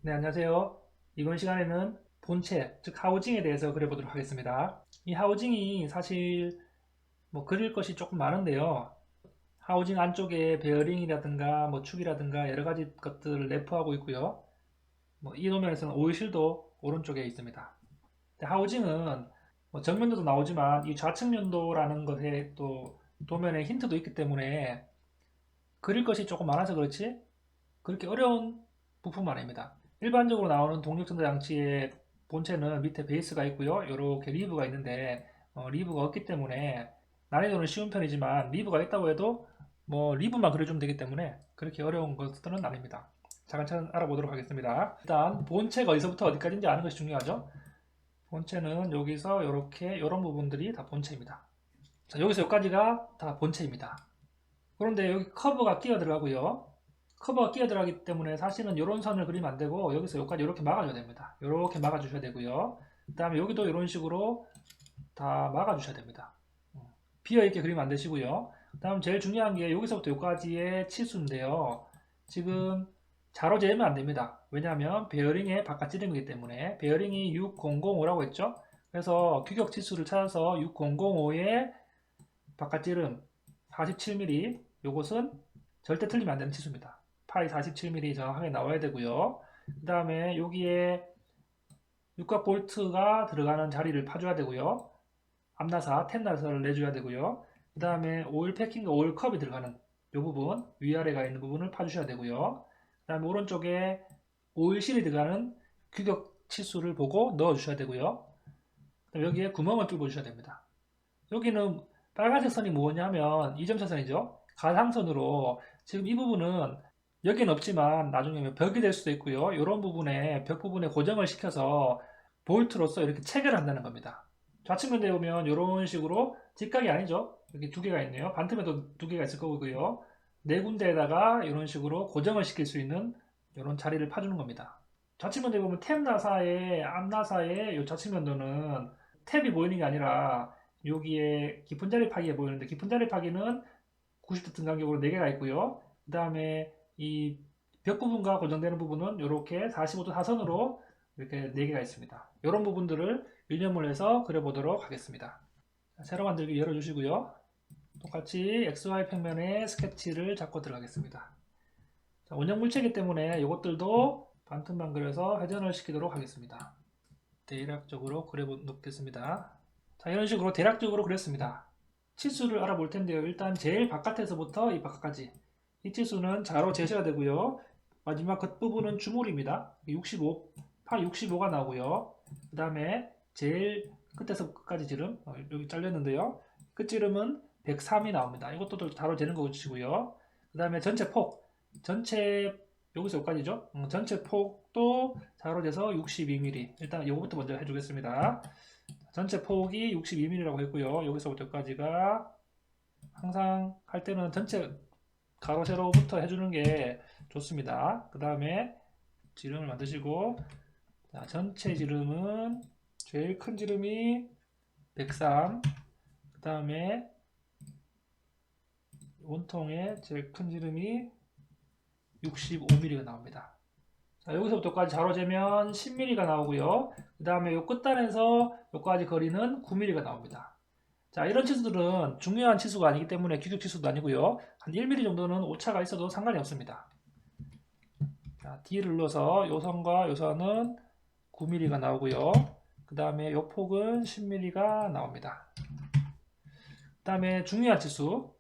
네, 안녕하세요. 이번 시간에는 본체, 즉 하우징에 대해서 그려보도록 하겠습니다. 이 하우징이 사실 뭐 그릴 것이 조금 많은데요. 하우징 안쪽에 베어링이라든가 뭐 축이라든가 여러 가지 것들을 내포하고 있고요. 뭐 이 도면에서는 오일실도 오른쪽에 있습니다. 하우징은 뭐 정면도도 나오지만 이 좌측면도라는 것에 또 도면에 힌트도 있기 때문에 그릴 것이 조금 많아서 그렇지 그렇게 어려운 부품은 아닙니다. 일반적으로 나오는 동력전자 장치의 본체는 밑에 베이스가 있고요. 이렇게 리브가 있는데 리브가 없기 때문에 난이도는 쉬운 편이지만 리브가 있다고 해도 뭐 리브만 그려주면 되기 때문에 그렇게 어려운 것들은 아닙니다. 차근차근 알아보도록 하겠습니다. 일단 본체가 어디서부터 어디까지인지 아는 것이 중요하죠. 본체는 여기서 이렇게 이런 부분들이 다 본체입니다. 자, 여기서 여기까지가 다 본체입니다. 그런데 여기 커브가 끼어 들어가고요. 커버가 끼어 들어가기 때문에 사실은 이런 선을 그리면 안 되고 여기서 여기까지 이렇게 막아줘야 됩니다. 이렇게 막아주셔야 되고요. 그 다음에 여기도 이런 식으로 다 막아주셔야 됩니다. 비어있게 그리면 안 되시고요. 그 다음 제일 중요한 게 여기서부터 여기까지의 치수인데요. 지금 자로 재면 안 됩니다. 왜냐하면 베어링의 바깥 지름이기 때문에 베어링이 6005라고 했죠. 그래서 규격 치수를 찾아서 6005의 바깥 지름 47mm, 요것은 절대 틀리면 안 되는 치수입니다. 파이 47mm 정확하게 나와야 되고요. 그 다음에 여기에 육각 볼트가 들어가는 자리를 파줘야 되고요. 앞나사, 탭나사를 내줘야 되고요. 그 다음에 오일 패킹과 오일 컵이 들어가는 이 부분, 위아래가 있는 부분을 파주셔야 되고요. 그 다음에 오른쪽에 오일실이 들어가는 규격 치수를 보고 넣어주셔야 되고요. 여기에 구멍을 뚫어 주셔야 됩니다. 여기는 빨간색 선이 뭐냐면 이점차선이죠. 가상선으로 지금 이 부분은 여기는 없지만 나중에 벽이 될 수도 있고요. 이런 부분에 벽 부분에 고정을 시켜서 볼트로서 이렇게 체결을 한다는 겁니다. 좌측면에 보면 이런 식으로 직각이 아니죠. 여기 두 개가 있네요. 반틈에도 두 개가 있을 거고요. 네 군데에다가 이런 식으로 고정을 시킬 수 있는 이런 자리를 파주는 겁니다. 좌측면에 보면 탭 나사의 앞 나사의 이 좌측면도는 탭이 보이는 게 아니라 여기에 깊은 자리 파기가 보이는데 깊은 자리 파기는 90도 등 간격으로 4개가 있고요. 그 다음에 이 벽 부분과 고정되는 부분은 이렇게 45도 사선으로 이렇게 4개가 있습니다. 이런 부분들을 유념을 해서 그려보도록 하겠습니다. 세로 만들기 열어주시고요. 똑같이 XY 평면에 스케치를 잡고 들어가겠습니다. 자, 원형 물체이기 때문에 이것들도 반틈만 그려서 회전을 시키도록 하겠습니다. 대략적으로 그려놓겠습니다. 자, 이런 식으로 대략적으로 그렸습니다. 치수를 알아볼 텐데요. 일단 제일 바깥에서부터 이 바깥까지. 이 치수는 자로 제시가 되고요. 마지막 겉부분은 주물입니다. 65, 파 65가 나오고요. 그 다음에 제일 끝에서 끝까지 지름, 여기 잘렸는데요. 끝지름은 103이 나옵니다. 이것도 자로 재는 거 보시고요. 그 다음에 전체 폭, 전체 여기서 여기까지죠. 전체 폭도 자로 재서 62mm. 일단 이거부터 먼저 해주겠습니다. 전체 폭이 62mm라고 했고요. 여기서부터 여기까지가 항상 할 때는 전체 가로 세로부터 해주는 게 좋습니다. 그 다음에 지름을 만드시고 자, 전체 지름은 제일 큰 지름이 103. 그 다음에 원통의 제일 큰 지름이 65mm가 나옵니다. 자, 여기서부터까지 자로 재면 10mm가 나오고요. 그 다음에 요 끝단에서 여기까지 거리는 9mm가 나옵니다. 자, 이런 치수들은 중요한 치수가 아니기 때문에 규격 치수도 아니고요. 한 1mm 정도는 오차가 있어도 상관이 없습니다. 자, D를 눌러서 요 선과 요 선은 9mm가 나오고요. 그 다음에 요 폭은 10mm가 나옵니다. 그 다음에 중요한 치수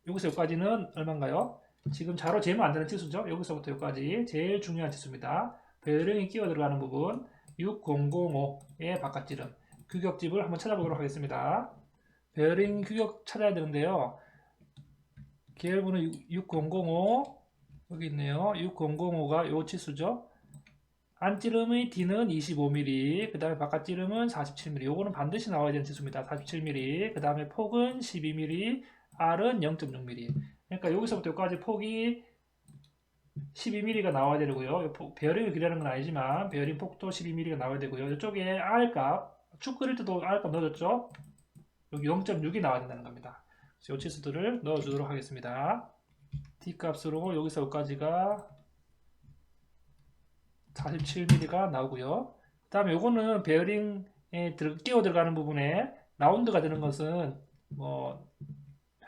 여기서 여기까지는 얼마인가요? 지금 자로 재면 안 되는 치수죠. 여기서부터 여기까지 제일 중요한 치수입니다. 베어링이 끼어 들어가는 부분 6005의 바깥지름 규격집을 한번 찾아보도록 하겠습니다. 베어링 규격 찾아야 되는데요. 계열번호 6005 여기 있네요. 6005가 요 치수죠. 안지름의 D는 25mm, 그 다음에 바깥지름은 47mm. 요거는 반드시 나와야 되는 치수입니다. 47mm. 그 다음에 폭은 12mm, R은 0.6mm. 그러니까 여기서부터 여기까지 폭이 12mm가 나와야 되고요. 베어링을 그리는 건 아니지만 베어링 폭도 12mm가 나와야 되고요. 이쪽에 R값, 축 그릴 때도 R값 넣어줬죠? 여기 0.6이 나와야 된다는 겁니다. 이 치수들을 넣어주도록 하겠습니다. D 값으로 여기서 여기까지가 47mm가 나오고요. 그 다음에 요거는 베어링에 끼워 들어가는 부분에 라운드가 되는 것은 뭐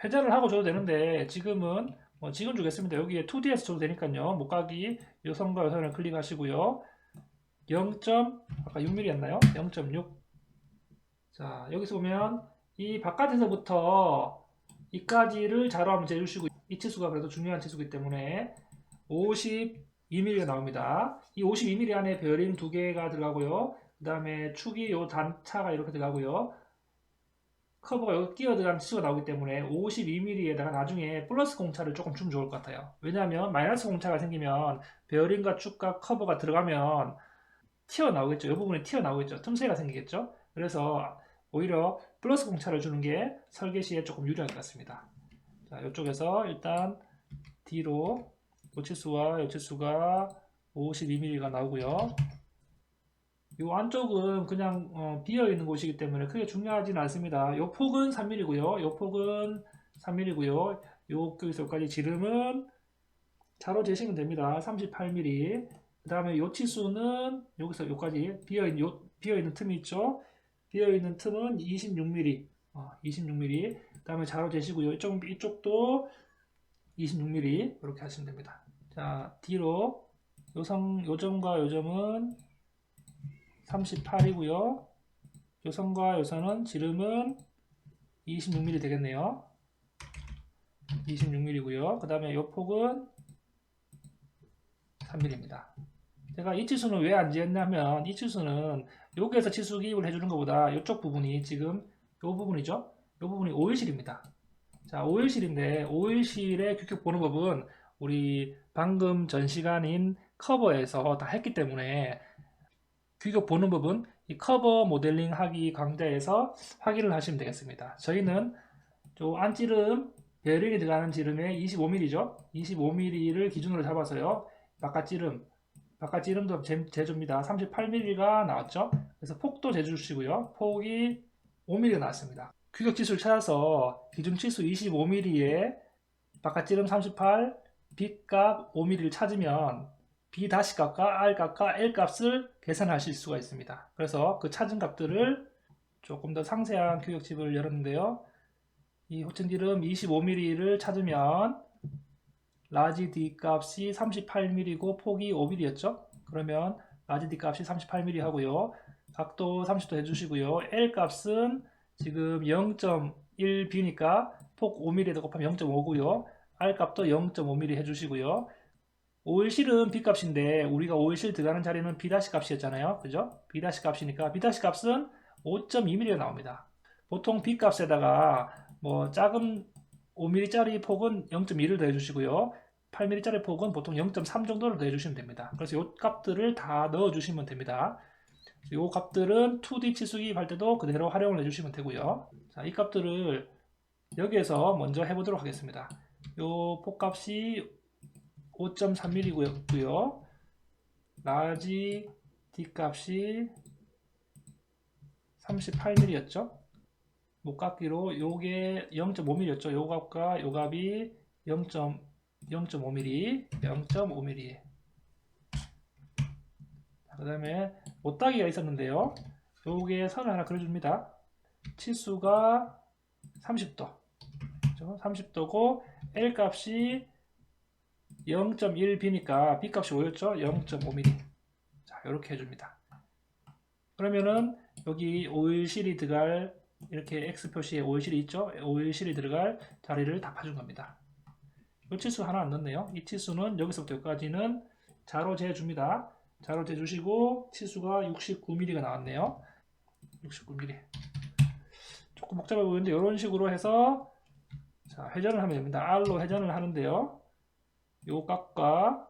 회전을 하고 줘도 되는데 지금은 지금 주겠습니다. 여기에 2D에서 줘도 되니까요. 목각이 요 선과 요 선을 클릭하시고요. 0. 아까 6mm였나요? 0.6. 자, 여기서 보면 이 바깥에서부터 이까지를 자로 한번 재주시고, 이 치수가 그래도 중요한 치수이기 때문에 52mm가 나옵니다. 이 52mm 안에 베어링 2개가 들어가고요. 그 다음에 축이 요 단차가 이렇게 들어가고요. 커버가 여기 끼어 들어가는 치수가 나오기 때문에 52mm에다가 나중에 플러스 공차를 조금 주면 좋을 것 같아요. 왜냐하면 마이너스 공차가 생기면 베어링과 축과 커버가 들어가면 튀어나오겠죠. 이 부분에 튀어나오겠죠. 틈새가 생기겠죠. 그래서 오히려 플러스 공차를 주는 게 설계 시에 조금 유리할 것 같습니다. 자, 이쪽에서 일단 D로 요 치수와 요 치수가 52mm가 나오고요. 이 안쪽은 그냥 비어 있는 곳이기 때문에 크게 중요하지는 않습니다. 이 폭은 3mm고요. 이 폭은 3mm고요. 여기서 여기까지 지름은 자로 재시면 됩니다. 38mm. 그 다음에 이 치수는 여기서 여기까지 비어 있는 틈이 있죠. 비어 있는 틈은 26mm. 26mm. 그 다음에 자로 재시고요. 이쪽도 26mm 이렇게 하시면 됩니다. 자, D로 요점과 요점은 38이고요. 요선과 요선은 지름은 26mm 되겠네요. 26mm고요. 그 다음에 요 폭은 3mm입니다. 제가 이 치수는 왜 안 지었냐면 이 치수는 여기에서 치수 기입을 해주는 것보다 이쪽 부분이 지금 요 부분이죠. 요 부분이 오일실입니다. 자, 오일실인데 오일실의 규격 보는 법은 우리 방금 전 시간인 커버에서 다 했기 때문에 규격 보는 법은 이 커버 모델링 하기 강좌에서 확인을 하시면 되겠습니다. 저희는 저 안지름, 베어링이 들어가는 지름의 25mm죠. 25mm를 기준으로 잡아서요. 바깥지름도 재줍니다. 38mm가 나왔죠. 그래서 폭도 재주시고요. 폭이 5mm 나왔습니다. 규격 치수를 찾아서 기준 치수 25mm에 바깥지름 38, B값 5mm를 찾으면 B 다시 값과 R 값과 L 값을 계산하실 수가 있습니다. 그래서 그 찾은 값들을 조금 더 상세한 규격집을 열었는데요. 이 호칭지름 25mm를 찾으면 라지 D 값이 38mm고 폭이 5mm였죠. 그러면 라지 D 값이 38mm 하고요. 각도 30도 해주시고요. L 값은 지금 0.1B니까 폭 5mm에다 곱하면 0.5고요. R 값도 0.5mm 해주시고요. 오일실은 B 값인데 우리가 오일실 들어가는 자리는 B' 값이었잖아요. 그죠? B' 값이니까 B' 값은 5.2mm가 나옵니다. 보통 B 값에다가 뭐 작은 5mm짜리 폭은 0.2를 더해주시고요. 8mm짜리 폭은 보통 0.3 정도를 더해주시면 됩니다. 그래서 이 값들을 다 넣어주시면 됩니다. 이 값들은 2D 치수기입 할 때도 그대로 활용을 해주시면 되고요. 자, 이 값들을 여기에서 먼저 해보도록 하겠습니다. 이 폭값이 5.3mm고요. 라지 D값이 38mm였죠. 목깎이로 요게 0.5mm였죠. 요 값과 요 값이 0.5mm, 0.5mm. 그 다음에 못따기가 있었는데요. 요게 선을 하나 그려줍니다. 치수가 30도. 30도고 L 값이 0.1B니까 B 값이 5였죠? 0.5mm. 자, 이렇게 해줍니다. 그러면은 여기 오일실이 들어갈 이렇게 X 표시에 오일실이 있죠? 오일실이 들어갈 자리를 다 파준 겁니다. 이 치수 하나 안 넣네요. 이 치수는 여기서부터 여기까지는 자로 재줍니다. 자로 재주시고 치수가 69mm가 나왔네요. 69mm. 조금 복잡해 보이는데 이런 식으로 해서 자, 회전을 하면 됩니다. R로 회전을 하는데요. 요 값과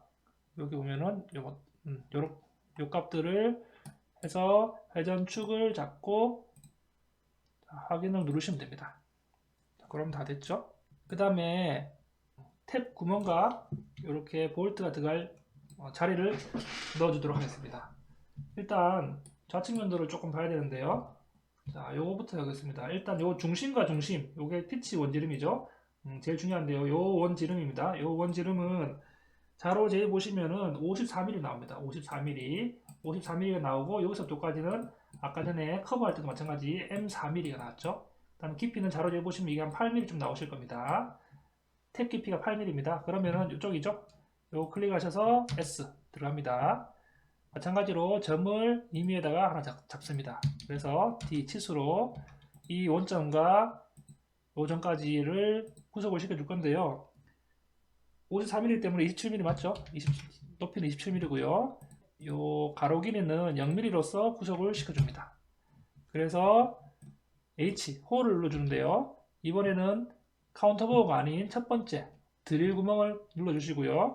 여기 보면은 요 값들을 해서 회전축을 잡고 확인을 누르시면 됩니다. 자, 그럼 다 됐죠? 그 다음에 탭 구멍과 이렇게 볼트가 들어갈 자리를 넣어주도록 하겠습니다. 일단 좌측면도를 조금 봐야 되는데요. 자, 요거부터 하겠습니다. 일단 요 중심과 중심, 요게 피치 원지름이죠. 제일 중요한데요. 요 원지름입니다. 요 원지름은 자로 재 보시면은 54mm 나옵니다. 54mm. 54mm가 나오고 여기서부터까지는 아까 전에 커버할 때도 마찬가지 M4mm가 나왔죠. 그다음 깊이는 자로 재 보시면 이게 한 8mm 좀 나오실 겁니다. 탭 깊이가 8mm입니다. 그러면은 이쪽이죠. 요 클릭하셔서 S 들어갑니다. 마찬가지로 점을 임의에다가 하나 잡습니다. 그래서 D 치수로 이 원점과 요점까지를 구속을 시켜줄 건데요. 54mm 때문에 27mm 맞죠? 높이는 27mm고요. 요 가로 길이는 0mm로서 구속을 시켜줍니다. 그래서 H, 홀을 눌러주는데요. 이번에는 카운터보어가 아닌 첫 번째 드릴 구멍을 눌러주시고요.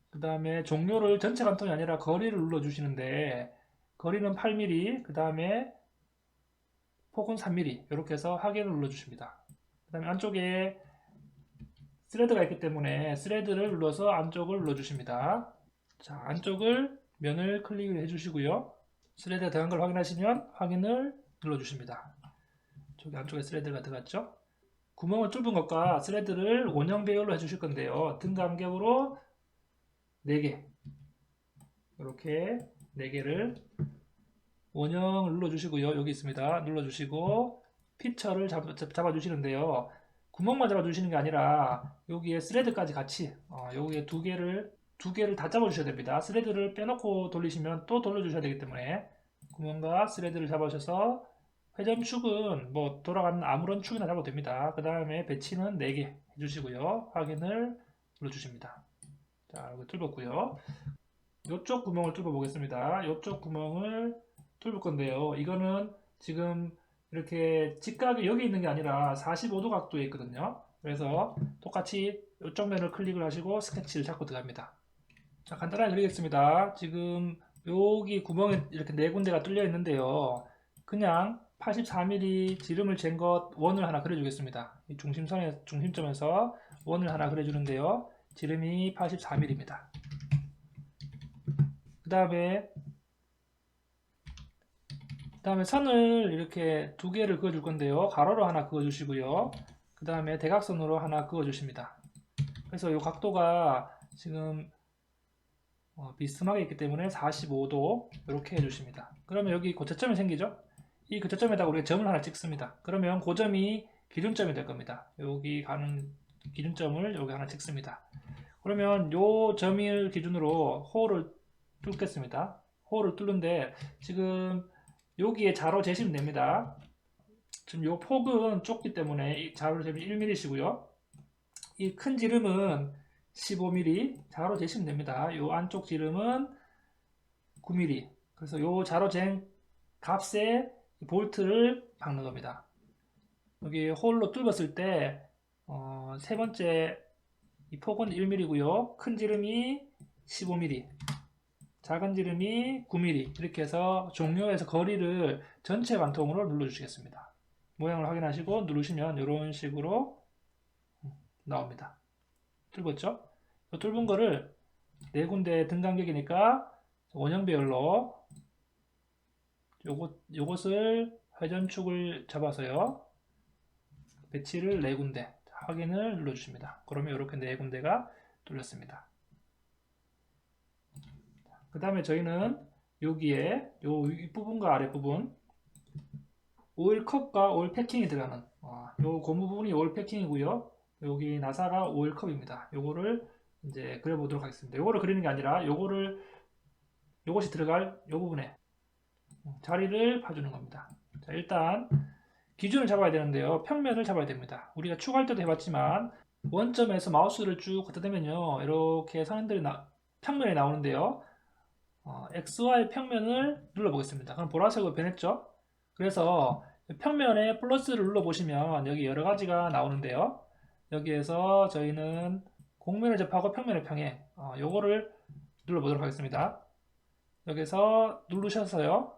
그 다음에 종료를 전체 관통이 아니라 거리를 눌러주시는데 거리는 8mm, 그 다음에 폭은 3mm 이렇게 해서 확인을 눌러주십니다. 그 다음에 안쪽에 스레드가 있기 때문에 스레드를 눌러서 안쪽을 눌러주십니다. 자, 안쪽을 면을 클릭을 해주시고요. 스레드가 들어간 걸 확인하시면 확인을 눌러주십니다. 저기 안쪽에 스레드가 들어갔죠? 구멍을 뚫은 것과 스레드를 원형 배열로 해주실 건데요. 등 간격으로 4개 이렇게 4개를 원형을 눌러주시고요. 여기 있습니다. 눌러주시고 피처를 잡아주시는데요. 구멍만 잡아주시는 게 아니라 여기에 스레드까지 같이 여기에 두 개를 다 잡아주셔야 됩니다. 스레드를 빼놓고 돌리시면 또 돌려주셔야 되기 때문에 구멍과 스레드를 잡아주셔서 회전축은 뭐 돌아가는 아무런 축이나 잡아도 됩니다. 그 다음에 배치는 4개 해주시고요. 확인을 눌러주십니다. 자, 이거 뚫었고요. 이쪽 구멍을 뚫어 보겠습니다. 이쪽 구멍을 뚫을 건데요. 이거는 지금 이렇게 직각이 여기 있는 게 아니라 45도 각도에 있거든요. 그래서 똑같이 이쪽 면을 클릭을 하시고 스케치를 잡고 들어갑니다. 자, 간단하게 그리겠습니다. 지금 여기 구멍에 이렇게 4군데가 뚫려 있는데요. 그냥 84mm 지름을 잰 것 원을 하나 그려주겠습니다. 이 중심점에서 원을 하나 그려주는데요. 지름이 84mm입니다. 그 다음에 선을 이렇게 2개를 그어줄 건데요. 가로로 하나 그어주시고요. 그 다음에 대각선으로 하나 그어주십니다. 그래서 이 각도가 지금 비스듬하게 있기 때문에 45도 이렇게 해주십니다. 그러면 여기 고차점이 생기죠? 이 고차점에다가 우리가 점을 하나 찍습니다. 그러면 그 점이 기준점이 될 겁니다. 여기 가는 기준점을 여기 하나 찍습니다. 그러면 요 점을 기준으로 홀을 뚫겠습니다. 홀을 뚫는데 지금 여기에 자로 재시면 됩니다. 지금 요 폭은 좁기 때문에 이 자로 재면 1mm시고요. 이 큰 지름은 15mm 자로 재시면 됩니다. 요 안쪽 지름은 9mm. 그래서 요 자로 잰 값에 볼트를 박는 겁니다. 여기 홀로 뚫었을 때 세 번째 이 폭은 1mm고요. 큰 지름이 15mm. 작은 지름이 9mm 이렇게 해서 종료해서 거리를 전체 관통으로 눌러주시겠습니다. 모양을 확인하시고 누르시면 이런 식으로 나옵니다. 뚫었죠? 뚫은 거를 4군데 등 간격이니까 원형 배열로 요것을 회전축을 잡아서요. 배치를 4군데 확인을 눌러주십니다. 그러면 이렇게 4군데가 뚫렸습니다. 그 다음에 저희는 여기에 요 윗부분과 아랫부분 오일 컵과 오일 패킹이 들어가는 요 고무 부분이 오일 패킹이고요. 여기 나사가 오일 컵입니다. 요거를 이제 그려보도록 하겠습니다. 요거를 그리는 게 아니라 요것이 들어갈 요 부분에 자리를 봐주는 겁니다. 자, 일단 기준을 잡아야 되는데요. 평면을 잡아야 됩니다. 우리가 축할 때도 해봤지만 원점에서 마우스를 쭉 갖다 대면요. 이렇게 선들이 평면이 나오는데요. XY 평면을 눌러보겠습니다. 그럼 보라색으로 변했죠? 그래서 평면에 플러스를 눌러보시면 여기 여러 가지가 나오는데요. 여기에서 저희는 곡면을 접하고 평면의 평행 요거를 눌러보도록 하겠습니다. 여기서 누르셔서요.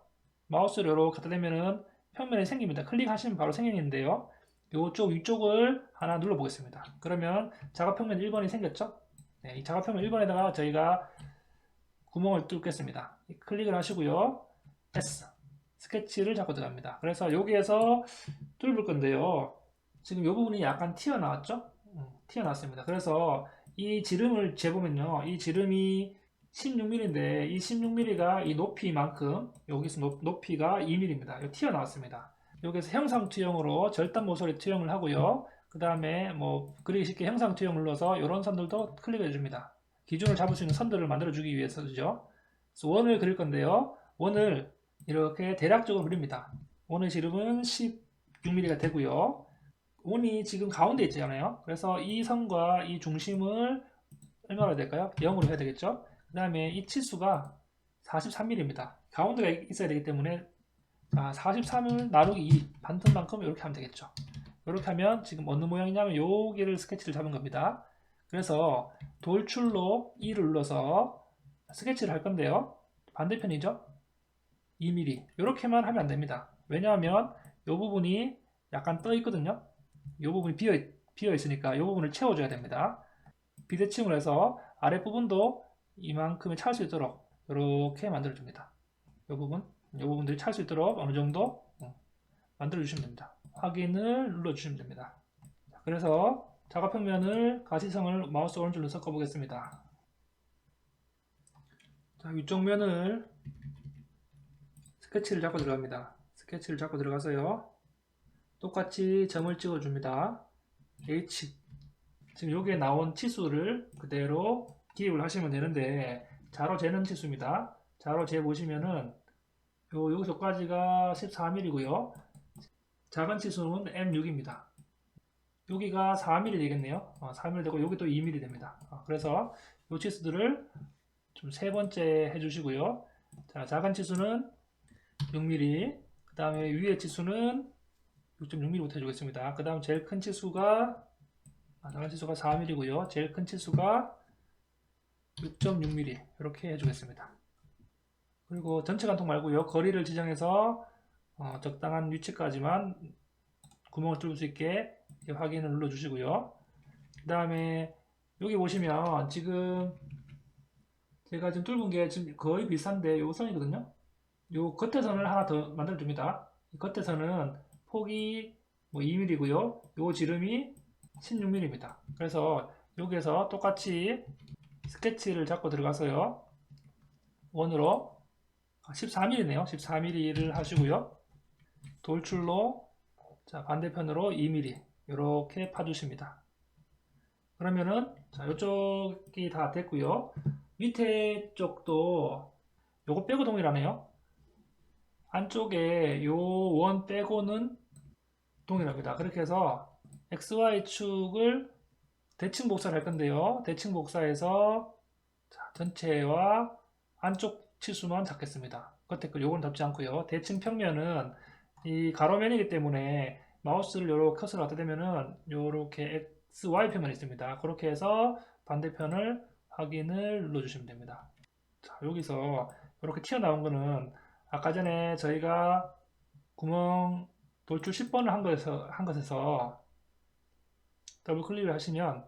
마우스를 이렇게 갖다 대면은 평면이 생깁니다. 클릭하시면 바로 생기는데요. 요쪽 위쪽을 하나 눌러보겠습니다. 그러면 작업평면 1번이 생겼죠? 네, 이 작업평면 1번에다가 저희가 구멍을 뚫겠습니다. 클릭을 하시고요. S 스케치를 잡고 들어갑니다. 그래서 여기에서 뚫을 건데요. 지금 이 부분이 약간 튀어나왔죠? 튀어나왔습니다. 그래서 이 지름을 재보면요. 이 지름이 16mm인데 이 16mm가 이 높이만큼 여기서 높이가 2mm입니다. 여기 튀어나왔습니다. 여기서 형상 투영으로 절단 모서리 투영을 하고요. 그 다음에 뭐 그리기 쉽게 형상 투영 눌러서 이런 선들도 클릭해 줍니다. 기준을 잡을 수 있는 선들을 만들어 주기 위해서죠. 그래서 원을 그릴 건데요. 원을 이렇게 대략적으로 그립니다. 원의 지름은 16mm가 되고요. 원이 지금 가운데 있잖아요. 그래서 이 선과 이 중심을 얼마나 될까요? 0으로 해야 되겠죠. 그 다음에 이 치수가 43mm입니다. 가운데가 있어야 되기 때문에 43을 나누기 2 반틈만큼 이렇게 하면 되겠죠. 이렇게 하면 지금 어느 모양이냐면 여기를 스케치를 잡은 겁니다. 그래서 돌출로 2를 눌러서 스케치를 할 건데요. 반대편이죠. 2mm 이렇게만 하면 안 됩니다. 왜냐하면 이 부분이 약간 떠 있거든요. 이 부분이 비어 있으니까 이 부분을 채워줘야 됩니다. 비대칭을 해서 아랫부분도 이만큼에 찰 수 있도록 이렇게 만들어 줍니다. 이 부분들이 찰 수 있도록 어느 정도 만들어 주시면 됩니다. 확인을 눌러 주시면 됩니다. 그래서 작업평면을 가시성을 마우스 오른쪽으로 섞어 보겠습니다. 자, 위쪽 면을 스케치를 잡고 들어갑니다. 스케치를 잡고 들어가서요. 똑같이 점을 찍어 줍니다. H 지금 여기에 나온 치수를 그대로 기입을 하시면 되는데 자로 재는 치수입니다. 자로 재 보시면은 여기서까지가 14mm고요. 작은 치수는 M6입니다. 여기가 4mm 되겠네요. 4mm 되고 여기 또 2mm 됩니다. 그래서 이 치수들을 좀 세 번째 해주시고요. 자, 작은 치수는 6mm, 그 다음에 위에 치수는 6.6mm부터 해주겠습니다. 그 다음 제일 큰 치수가 작은 치수가 4mm고요. 제일 큰 치수가 6.6mm 이렇게 해주겠습니다. 그리고 전체 관통 말고요. 거리를 지정해서 적당한 위치까지만 구멍을 뚫을 수 있게 확인을 눌러 주시고요. 그 다음에 여기 보시면 지금 제가 지금 뚫은 게 지금 거의 비슷한데 요 선이거든요. 요 겉에 선을 하나 더 만들어 줍니다. 이 겉에 선은 폭이 뭐 2mm고요. 요 지름이 16mm입니다. 그래서 여기에서 똑같이 스케치를 잡고 들어가서요. 원으로 14mm네요. 14mm를 하시고요. 돌출로 자, 반대편으로 2mm 이렇게 파주십니다. 그러면은 자, 이쪽이 다 됐고요. 밑에 쪽도 요거 빼고 동일하네요. 안쪽에 요 원 빼고는 동일합니다. 그렇게 해서 XY축을 대칭 복사를 할 건데요. 대칭 복사해서 자, 전체와 안쪽 치수만 잡겠습니다. 겉에 거 요건 잡지 않고요. 대칭 평면은 이 가로면이기 때문에 마우스를 요렇게 커서를 갖다 대면은 요렇게 XY 표면이 있습니다. 그렇게 해서 반대편을 확인을 눌러주시면 됩니다. 자, 여기서 이렇게 튀어나온 거는 아까 전에 저희가 구멍 돌출 10번을 한 것에서 더블 클릭을 하시면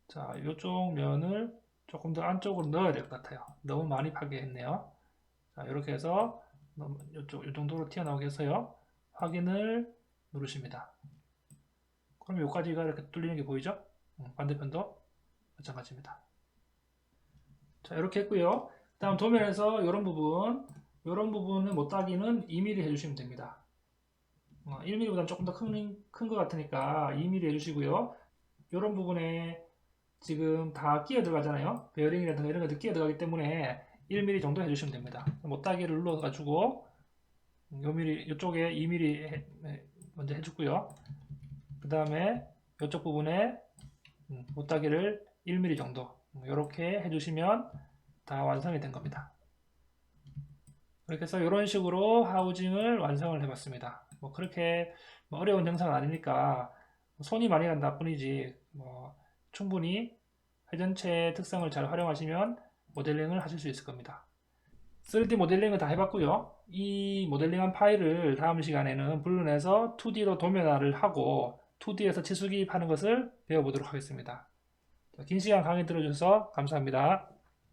자, 이쪽 면을 조금 더 안쪽으로 넣어야 될 것 같아요. 너무 많이 파괴했네요. 자, 이렇게 해서 이 정도로 튀어나오게 해서요. 확인을 누르십니다. 그럼 여기까지가 이렇게 뚫리는 게 보이죠? 반대편도 마찬가지입니다. 자, 이렇게 했고요. 다음 도면에서 이런 부분은 못따기는 2mm 해주시면 됩니다. 1mm보다 조금 더 큰 것 같으니까 2mm 해주시고요. 이런 부분에 지금 다 끼어 들어가잖아요. 베어링이라든가 이런 것들 끼어 들어가기 때문에 1mm 정도 해주시면 됩니다. 못따기를 눌러가지고 이쪽에 2mm 먼저 해주고요. 그 다음에 이쪽 부분에 못따기를 1mm 정도 이렇게 해주시면 다 완성이 된 겁니다. 이렇게 해서 이런 식으로 하우징을 완성을 해봤습니다. 뭐 그렇게 어려운 영상은 아니니까 손이 많이 간다 뿐이지 충분히 회전체의 특성을 잘 활용하시면 모델링을 하실 수 있을 겁니다. 3D 모델링을 다 해봤고요. 이 모델링한 파일을 다음 시간에는 불러내서 2D로 도면화를 하고 2D에서 치수 기입하는 것을 배워보도록 하겠습니다. 긴 시간 강의 들어주셔서 감사합니다.